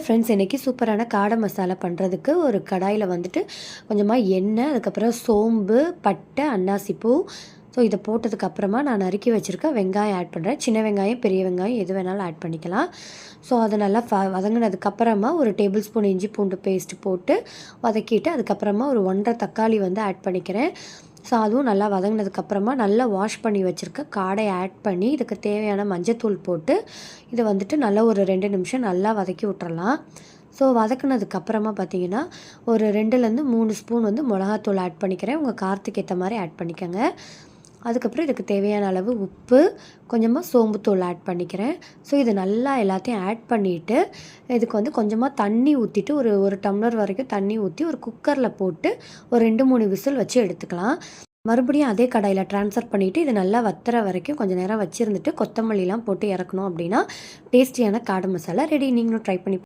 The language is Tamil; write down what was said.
ஃப்ரெண்ட்ஸ், இன்றைக்கி சூப்பரான காடை மசாலா பண்ணுறதுக்கு ஒரு கடாயில் வந்துட்டு கொஞ்சமாக எண்ணெய், அதுக்கப்புறம் சோம்பு, பட்டை, அன்னாசிப்பூ, ஸோ இதை போட்டதுக்கப்புறமா நான் நறுக்கி வச்சுருக்க வெங்காயம் ஆட் பண்ணுறேன். சின்ன வெங்காயம், பெரிய வெங்காயம் எது வேணாலும் ஆட் பண்ணிக்கலாம். ஸோ அதை நல்லா வதங்கினதுக்கப்புறமா ஒரு டேபிள் ஸ்பூன் இஞ்சி பூண்டு பேஸ்ட்டு போட்டு வதக்கிட்டு, அதுக்கப்புறமா ஒரு 1½ தக்காளி வந்து ஆட் பண்ணிக்கிறேன். ஸோ அதுவும் நல்லா வதங்கினதுக்கப்புறமா நல்லா வாஷ் பண்ணி வச்சுருக்க காடையை ஆட் பண்ணி இதுக்கு தேவையான மஞ்சத்தூள் போட்டு இதை வந்துட்டு நல்லா ஒரு 2 நிமிஷம் நல்லா வதக்கி விட்டுறலாம். ஸோ வதக்குனதுக்கப்புறமா பார்த்தீங்கன்னா ஒரு 2லேருந்து 3 ஸ்பூன் வந்து மிளகாத்தூள் ஆட் பண்ணிக்கிறேன். உங்கள் காரத்துக்கு ஏற்ற மாதிரி ஆட் பண்ணிக்கோங்க. அதுக்கப்புறம் இதுக்கு தேவையான அளவு உப்பு, கொஞ்சமாக சோம்புத்தூள் ஆட் பண்ணிக்கிறேன். ஸோ இது நல்லா எல்லாத்தையும் ஆட் பண்ணிவிட்டு இதுக்கு வந்து கொஞ்சமாக தண்ணி ஊற்றிட்டு ஒரு டம்ளர் வரைக்கும் தண்ணி ஊற்றி ஒரு குக்கரில் போட்டு ஒரு 2-3 விசில் வச்சு எடுத்துக்கலாம். மறுபடியும் அதே கடாயில் ட்ரான்ஸ்ஃபர் பண்ணிவிட்டு இது நல்லா வத்துற வரைக்கும் கொஞ்சம் நேரம் வச்சுருந்துட்டு கொத்தமல்லிலாம் போட்டு இறக்கணும். அப்படின்னா டேஸ்டியான காடை மசாலா ரெடி. நீங்களும் ட்ரை பண்ணி